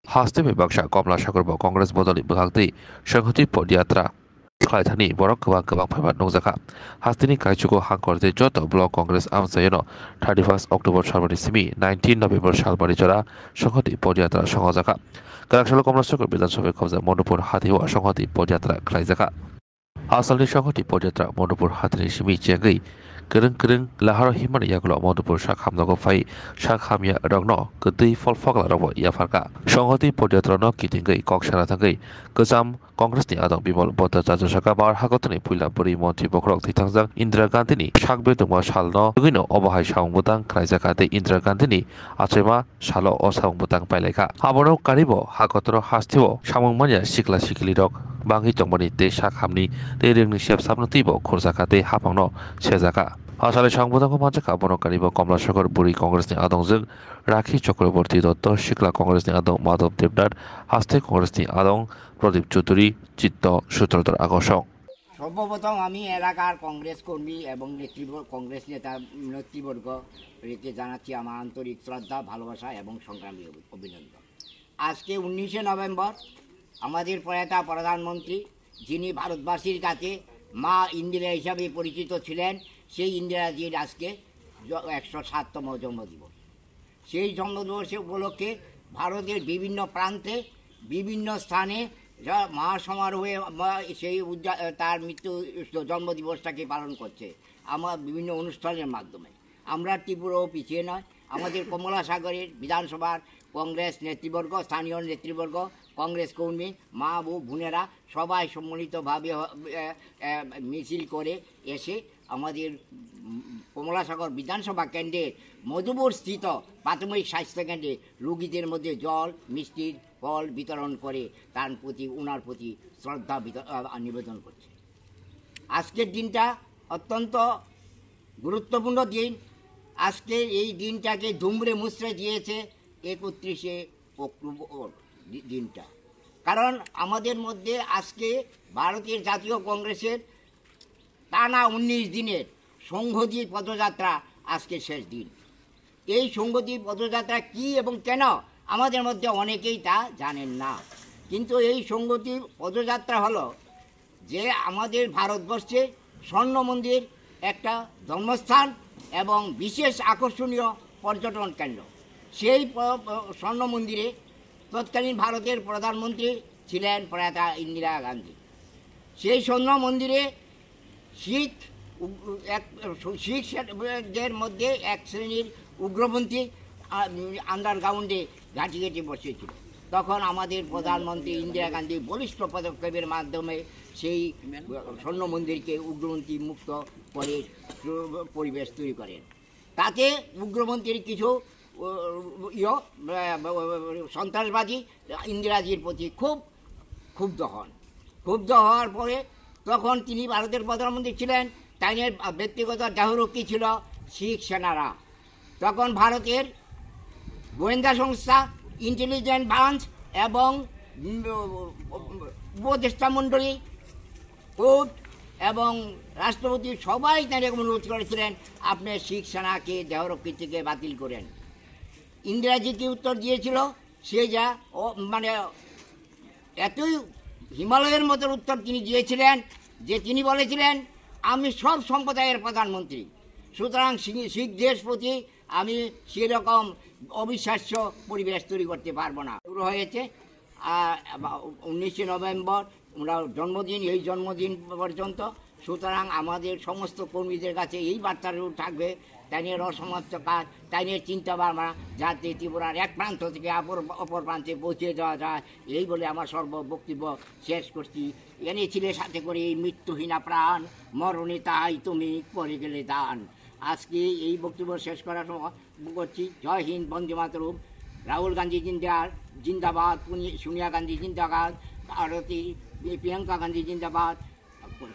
हास्ते बाक्सा कमला सागर कांग्रेस बदली बहागदै संहति पदयात्रा खालायथानि बरक गोबां फैबा नंजाखा हास्तिनि कायचुको हांकरजे जत ब्लक कांग्रेस आमसायनो 31 अक्टोबर सालबारि सिमी 19 नभेम्बर सालबारि जरा संहति पदयात्रा संहजाखा गराखसाल कमला सागर विधानसभा खबजा मणिपुर हाथिवा संहति पदयात्रा खालायजाखा आसामनि संहति पदयात्रा मणिपुर हाथिनि सिमी चेंगै गोरों लाहार हिमान यागुल मधुपुर साखामनागो फाइ साखामिया रगनो गदै फलफगला रबो याफारका संहति पदयात्रा न किथिंगै कक्सारा थांगै गोजाम कांग्रेसनि आदम बिमल भट्टाचार्य साका बार हागतनि पुइला बुरि मन्त्रि बख्रक थैथांजां इन्दिरा गान्धीनि साकबे दंमा सालनो दुगैनो अबहाय सावंबुतां खालायजाखाते इन्दिरा गान्धीनि आचेमा सालो असावंबुतां पाइलायखा आबनो कारिबो हागतरो हास्थिबो सामंमानिया सिख्ला सिखिलि रक बाङि दंमानि ते साखामनि ते रोंनि सेब साबनो तिबो खुरजाखाते हाफांनो सेजाखा आसाले सावंबुतांखौ मानजाखा बनकारिबो कमला सागर बुरि कांग्रेसनि आदंजों राखि चक्रवर्ती दत्त सिख्ला कांग्रेसनि आदं माधव देबनाथ हास्ते कांग्रेसनि आदं प्रदीप चौधुरी चित्त सूत्रधर আকর্ষণ সর্বপ্রথম আমি এলাকার কংগ্রেস কর্মী এবং কংগ্রেস নেতা নেতৃবর্গকে জানাচ্ছি আমার আন্তরিক শ্রদ্ধা ভালোবাসা এবং সংগ্রামী অভিনন্দন। আজকে 19 নভেম্বর আমাদের প্রয়াতা প্রধানমন্ত্রী যিনি ভারতবাসীর কাছে মা ইন্দিরা হিসাবে পরিচিত ছিলেন সেই ইন্দিরাজির আজকে 107তম জন্মদিবস। সেই জন্মদিবস উপলক্ষে ভারতের বিভিন্ন প্রান্তে বিভিন্ন স্থানে মহাসমারোহে সেই তার মৃত্যু জন্মদিবসটাকে পালন করছে আমার বিভিন্ন অনুষ্ঠানের মাধ্যমে। আমরা ত্রিপুরাও পিছিয়ে নয়, আমাদের কমলা সাগরের বিধানসভার কংগ্রেস নেতৃবর্গ, স্থানীয় নেতৃবর্গ, কংগ্রেস কর্মী, মা বোনেরা সবাই সম্মিলিতভাবে মিছিল করে এসে আমাদের কমলাসাগর বিধানসভা কেন্দ্রে মধুপুর স্থিত প্রাথমিক স্বাস্থ্যকেন্দ্রে রোগীদের মধ্যে জল মিষ্টির ফল বিতরণ করে তার প্রতি ওনার প্রতি শ্রদ্ধা নিবেদন করছে। আজকের দিনটা অত্যন্ত গুরুত্বপূর্ণ দিন। আজকে এই দিনটাকে ধুমড়ে মুচড়ে দিয়েছে 31শে অক্টোবর দিনটা, কারণ আমাদের মধ্যে আজকে ভারতের জাতীয় কংগ্রেসের টানা 19 দিনের সংহতি পদযাত্রা আজকে শেষ দিন। এই সংহতি পদযাত্রা কি এবং কেন আমাদের মধ্যে অনেকেই তা জানেন না, কিন্তু এই সংহতি পদযাত্রা হলো যে আমাদের ভারতবর্ষে স্বর্ণ মন্দির একটা ধর্মস্থান এবং বিশেষ আকর্ষণীয় পর্যটন কেন্দ্র। সেই স্বর্ণ মন্দিরে তৎকালীন ভারতের প্রধানমন্ত্রী ছিলেন প্রয়াতা ইন্দিরা গান্ধী। সেই স্বর্ণ মন্দিরে শিখদের মধ্যে এক শ্রেণীর উগ্রপন্থী আন্ডারগ্রাউন্ডে ঘাঁটি বসেছিল। তখন আমাদের প্রধানমন্ত্রী ইন্দিরা গান্ধী বলিষ্ঠ পদক্ষেপের মাধ্যমে সেই স্বর্ণ মন্দিরকে উগ্রপন্থী মুক্ত করে পরিবেশ তৈরি করেন। তাতে উগ্রপন্থীর কিছু সন্ত্রাসবাদী ইন্দিরাজির প্রতি খুব ক্ষুব্ধ হন। ক্ষুব্ধ হওয়ার পরে তখন তিনি ভারতের প্রধানমন্ত্রী ছিলেন, তাই ব্যক্তিগত দেহরক্ষী ছিল শিখ সেনারা। তখন ভারতের গোয়েন্দা সংস্থা, ইন্টেলিজেন্স ব্রাঞ্চ এবং উপদেষ্টা মণ্ডলী, কোর্ট এবং রাষ্ট্রপতি সবাই তাদের অনুরোধ করেছিলেন আপনি শিখ সেনাকে দেহরক্ষী থেকে বাতিল করেন। ইন্দিরাজি কি উত্তর দিয়েছিল, সে যা মানে এতই হিমালয়ের মতো উত্তর তিনি দিয়েছিলেন যে তিনি বলেছিলেন আমি সব সম্প্রদায়ের প্রধানমন্ত্রী, সুতরাং শিখদের প্রতি আমি সেরকম অবিশ্বাস্য পরিবেশ তৈরি করতে পারবো না। শুরু হয়েছে 19 নভেম্বর ওনার জন্মদিন, এই জন্মদিন পর্যন্ত। সুতরাং আমাদের সমস্ত কর্মীদের কাছে এই বার্তাটা থাকবে তাইনের অসমাপ্ত কাজ, তাইনের চিন্তা ভাবনা যাতে ত্রিপুরার এক প্রান্ত থেকে অপর প্রান্তে পৌঁছে দেওয়া যায়, এই বলে আমার বক্তব্য শেষ করছি। এনে ছিলে সাথে করে এই মৃত্যুহীনা প্রাণ, মরণে তাই তুমি করে গেলে দান। আজকে এই বক্তব্য শেষ করার সময় করছি। জয় হিন্দ, বন্দে মাতরম। রাহুল গান্ধী জিন্দাবাদ, সোনিয়া গান্ধী জিন্দাবাদ, ভারতী প্রিয়াঙ্কা গান্ধী জিন্দাবাদ,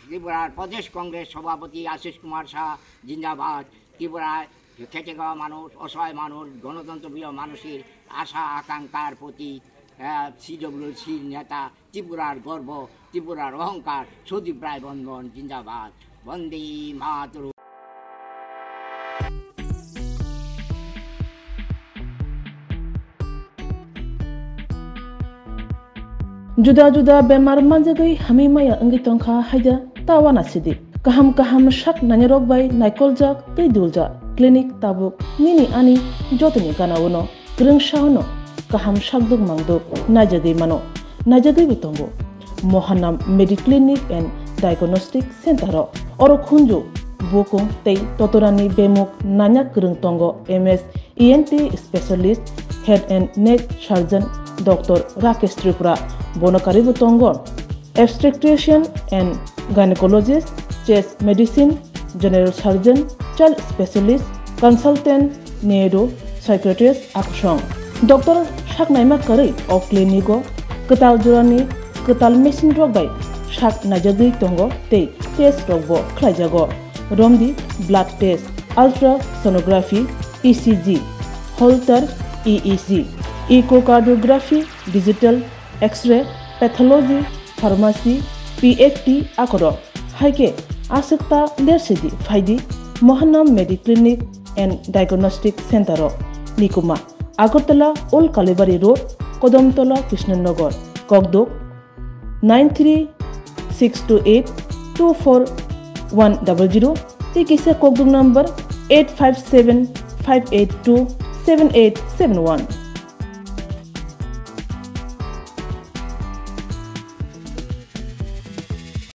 ত্রিপুরার প্রদেশ কংগ্রেস সভাপতি আশিস কুমার শাহ জিন্দাবাদ। ত্রিপুরায় খেটে খাওয়া মানুষ, অসহায় মানুষ, গণতন্ত্রপ্রিয় মানুষের আশা আকাঙ্ক্ষার প্রতি সিডব্লিউসির নেতা, ত্রিপুরার গর্ব, ত্রিপুরার অহংকার সুদীপ রায় বন্ধন জিন্দাবাদ। বন্দে মাতরম। Juda bemar manjagai hami maya angi tongkha haida tawana sidi. Kaham shak nanyarok bai naikolja tei dulja klinik tabuk nini ani jotoni ganawono greng shauno kaham shakduk mangduk najagai mano. Najagai bitongo Mohanam Mediclinic and Diagnostic Center oro khunju bokong tei totorani bemuk nanya krung tongo MS ENT specialist head and neck surgeon Dr. Rakesh Tripura bonokari butongo obstetrician and gynecologist chest medicine general surgeon child specialist consultant neuro psychiatrist aksong Dr. Shaknaima kari of clinico ketal jurani ketal mesin rogbai shak najagi tongo tei test rogbo khlaijago romdi blood test ultrasonography ECG Holter EEG echocardiography digital x-ray pathology pharmacy PFT akoro haike asukta lersidi faidi Mohanam Mediclinic and Diagnostic Center Nikuma Agartala Old Kalibari Road Kodamtola Krishnanagar Kogdok 93-628-24100 Tikisa Kogdok number 857-582-7871